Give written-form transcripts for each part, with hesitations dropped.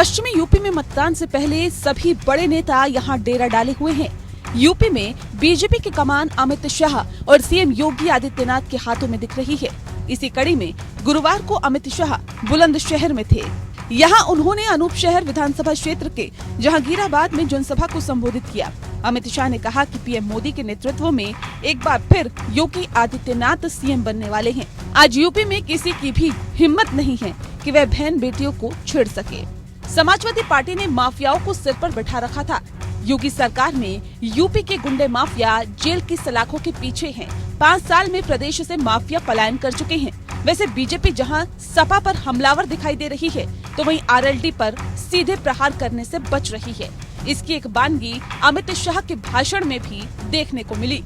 पश्चिमी यूपी में मतदान से पहले सभी बड़े नेता यहां डेरा डाले हुए हैं। यूपी में बीजेपी की कमान अमित शाह और सीएम योगी आदित्यनाथ के हाथों में दिख रही है। इसी कड़ी में गुरुवार को अमित शाह बुलंदशहर में थे। यहां उन्होंने अनूप शहर विधानसभा क्षेत्र के जहांगीराबाद में जनसभा को संबोधित किया। अमित शाह ने कहा कि पीएम मोदी के नेतृत्व में एक बार फिर योगी आदित्यनाथ सीएम बनने वाले हैं। आज यूपी में किसी की भी हिम्मत नहीं है कि वह बहन बेटियों को छेड़ सके। समाजवादी पार्टी ने माफियाओं को सिर पर बैठा रखा था। योगी सरकार में यूपी के गुंडे माफिया जेल की सलाखों के पीछे हैं। 5 साल में प्रदेश से माफिया पलायन कर चुके हैं। वैसे बीजेपी जहां सपा पर हमलावर दिखाई दे रही है, तो वहीं आरएलडी पर सीधे प्रहार करने से बच रही है। इसकी एक बानगी अमित शाह के भाषण में भी देखने को मिली।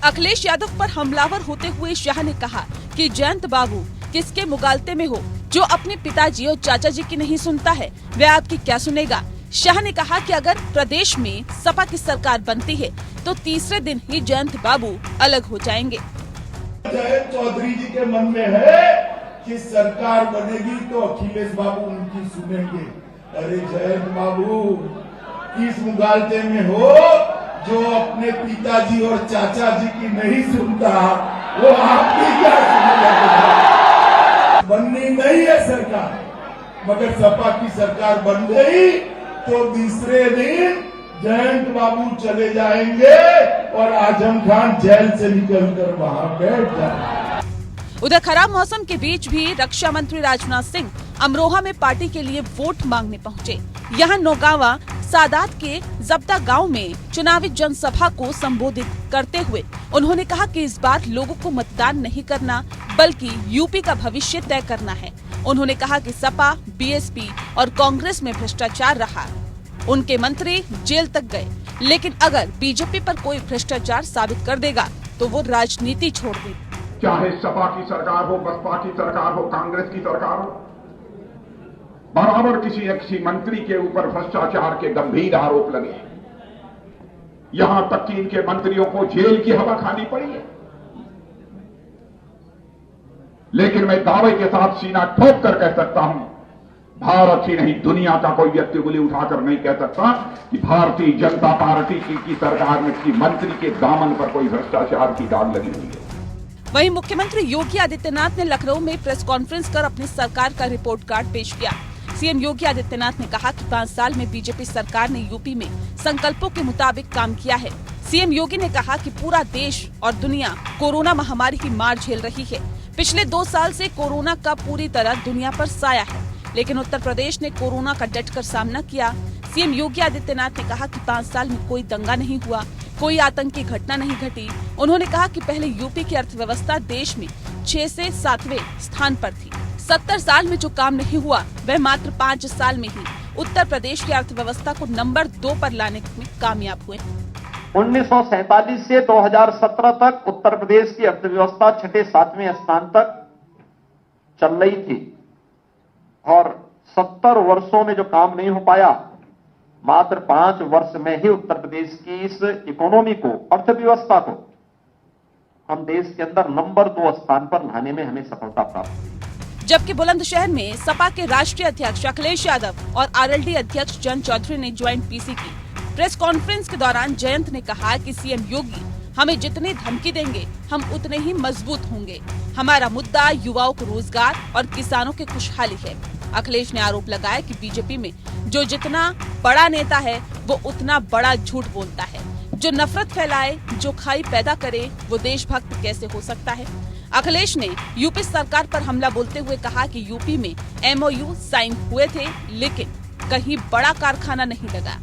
अखिलेश यादव पर हमलावर होते हुए शाह ने कहा कि जयंत बाबू किसके मुगालते में हो, जो अपने पिताजी और चाचा जी की नहीं सुनता है वह आपकी क्या सुनेगा। शाह ने कहा कि अगर प्रदेश में सपा की सरकार बनती है तो तीसरे दिन ही जयंत बाबू अलग हो जाएंगे। जयंत चौधरी जी के मन में है कि सरकार बनेगी तो अखिलेश बाबू उनकी सुनेंगे। अरे जयंत बाबू किस मुगालते में हो जो अपने पिताजी और चाचा जी की नहीं सुनता, वो आपकी क्या सुनेगा। बननी नहीं है सरकार, मगर सपा की सरकार बन गई तो तीसरे दिन जयंत बाबू चले जाएंगे और आजम खान जेल से निकलकर वहां बैठ जाएंगे। उधर खराब मौसम के बीच भी रक्षा मंत्री राजनाथ सिंह अमरोहा में पार्टी के लिए वोट मांगने पहुंचे। यहां नौगावा सादात के जब्ता गांव में चुनावी जनसभा को संबोधित करते हुए उन्होंने कहा कि इस बार लोगों को मतदान नहीं करना बल्कि यूपी का भविष्य तय करना है। उन्होंने कहा कि सपा, बीएसपी और कांग्रेस में भ्रष्टाचार रहा, उनके मंत्री जेल तक गए, लेकिन अगर बीजेपी पर कोई भ्रष्टाचार साबित कर देगा तो वो राजनीति छोड़ दे। चाहे सपा की सरकार हो, बसपा की सरकार हो, कांग्रेस की सरकार हो, बराबर किसी न किसी मंत्री के ऊपर भ्रष्टाचार के गंभीर आरोप लगे। यहां तक कि इनके मंत्रियों को जेल की हवा खानी पड़ी है। लेकिन मैं दावे के साथ सीना ठोक कर कह सकता हूं, भारत ही नहीं दुनिया का कोई व्यक्ति उंगली उठाकर नहीं कह सकता कि भारतीय जनता पार्टी की सरकार में किसी मंत्री के दामन पर कोई भ्रष्टाचार की दाग लगी हुई है। वहीं मुख्यमंत्री योगी आदित्यनाथ ने लखनऊ में प्रेस कॉन्फ्रेंस कर अपनी सरकार का रिपोर्ट कार्ड पेश किया। सीएम योगी आदित्यनाथ ने कहा कि 5 साल में बीजेपी सरकार ने यूपी में संकल्पों के मुताबिक काम किया है। सीएम योगी ने कहा कि पूरा देश और दुनिया कोरोना महामारी की मार झेल रही है। पिछले 2 साल से कोरोना का पूरी तरह दुनिया पर साया है, लेकिन उत्तर प्रदेश ने कोरोना का डटकर सामना किया। सीएम योगी आदित्यनाथ ने कहा कि 5 साल में कोई दंगा नहीं हुआ, कोई आतंकी घटना नहीं घटी। उन्होंने कहा कि पहले यूपी की अर्थव्यवस्था देश में 6 से 7वें स्थान पर थी। 70 साल में जो काम नहीं हुआ वह मात्र 5 साल में ही उत्तर प्रदेश की अर्थव्यवस्था को नंबर 2 पर लाने में कामयाब हुए। 1947 से 2017 तक उत्तर प्रदेश की अर्थव्यवस्था 6-7वें स्थान तक चल रही थी और 70 वर्षों में जो काम नहीं हो पाया, मात्र 5 वर्ष में ही उत्तर प्रदेश की इस इकोनॉमी को, अर्थव्यवस्था को हम देश के अंदर नंबर 2 स्थान पर लाने में हमें सफलता प्राप्त हुई। जबकि बुलंदशहर में सपा के राष्ट्रीय अध्यक्ष अखिलेश यादव और आरएलडी अध्यक्ष जयंत चौधरी ने ज्वाइंट पीसी की। प्रेस कॉन्फ्रेंस के दौरान जयंत ने कहा कि सीएम योगी हमें जितनी धमकी देंगे हम उतने ही मजबूत होंगे। हमारा मुद्दा युवाओं को रोजगार और किसानों की खुशहाली है। अखिलेश ने आरोप लगाया कि बीजेपी में जो जितना बड़ा नेता है वो उतना बड़ा झूठ बोलता है। जो नफरत फैलाए, जो खाई पैदा करे, वो देशभक्त कैसे हो सकता है। अखिलेश ने यूपी सरकार पर हमला बोलते हुए कहा कि यूपी में MOU साइन हुए थे, लेकिन कहीं बड़ा कारखाना नहीं लगा।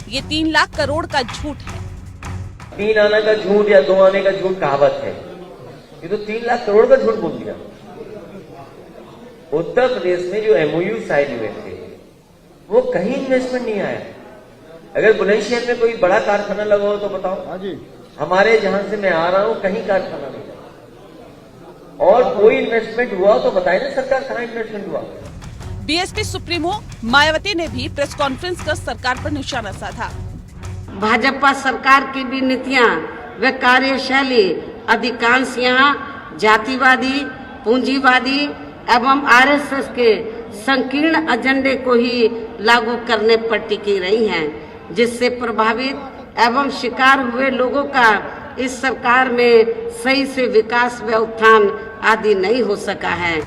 ये 3 लाख करोड़ का झूठ है। 3 आने का झूठ या 2 आने का झूठ कहावत है, ये तो 3 लाख करोड़ का झूठ बोल दिया। उत्तर प्रदेश में जो MOU साइन हुए थे वो कहीं इन्वेस्टमेंट नहीं आया। अगर बुलंदशहर में कोई बड़ा कारखाना लगा हो तो बताओ। हमारे जहां से मैं आ रहा हूं कहीं कारखाना नहीं, और कोई इन्वेस्टमेंट हुआ तो बताए ना सरकार कहां इन्वेस्टमेंट हुआ। बीएसपी सुप्रीमो मायावती ने भी प्रेस कॉन्फ्रेंस कर सरकार पर निशाना साधा। भाजपा सरकार की भी नीतियां व कार्यशैली अधिकांश यहाँ जातिवादी, पूंजीवादी एवं आरएसएस के संकीर्ण एजेंडे को ही लागू करने पर टिकी रही हैं, जिससे प्रभावित एवं शिकार हुए लोगों का इस सरकार में सही से विकास व उत्थान आदि नहीं हो सका है।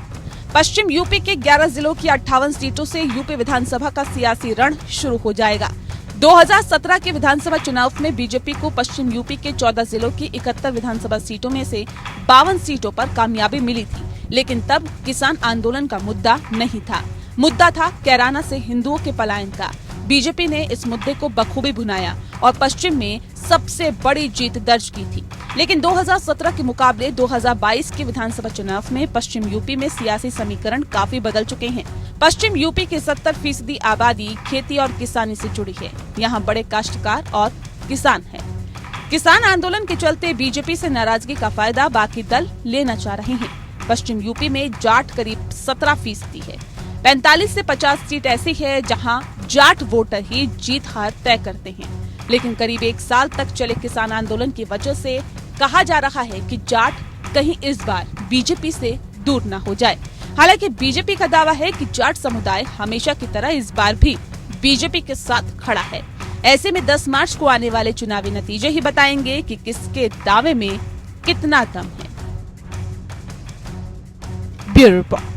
पश्चिम यूपी के 11 जिलों की 58 सीटों से यूपी विधानसभा का सियासी रण शुरू हो जाएगा। 2017 के विधानसभा चुनाव में बीजेपी को पश्चिम यूपी के 14 जिलों की 71 विधानसभा सीटों में से 52 सीटों पर कामयाबी मिली थी, लेकिन तब किसान आंदोलन का मुद्दा नहीं था। मुद्दा था कैराना से हिंदुओं के पलायन का। बीजेपी ने इस मुद्दे को बखूबी भुनाया और पश्चिम में सबसे बड़ी जीत दर्ज की थी। लेकिन 2017 के मुकाबले 2022 के विधानसभा चुनाव में पश्चिम यूपी में सियासी समीकरण काफी बदल चुके हैं। पश्चिम यूपी की 70% आबादी खेती और किसानी से जुड़ी है। यहाँ बड़े काश्तकार और किसान हैं। किसान आंदोलन के चलते बीजेपी से नाराजगी का फायदा बाकी दल लेना चाह रहे हैं। पश्चिम यूपी में जाट करीब 17% है। 45 से 50 सीट ऐसी है जहां जाट वोटर ही जीत हार तय करते हैं। लेकिन करीब 1 साल तक चले किसान आंदोलन की वजह से कहा जा रहा है कि जाट कहीं इस बार बीजेपी से दूर न हो जाए। हालांकि बीजेपी का दावा है कि जाट समुदाय हमेशा की तरह इस बार भी बीजेपी के साथ खड़ा है। ऐसे में 10 मार्च को आने वाले चुनावी नतीजे ही बताएंगे कि किसके दावे में कितना दम है। Bureau report.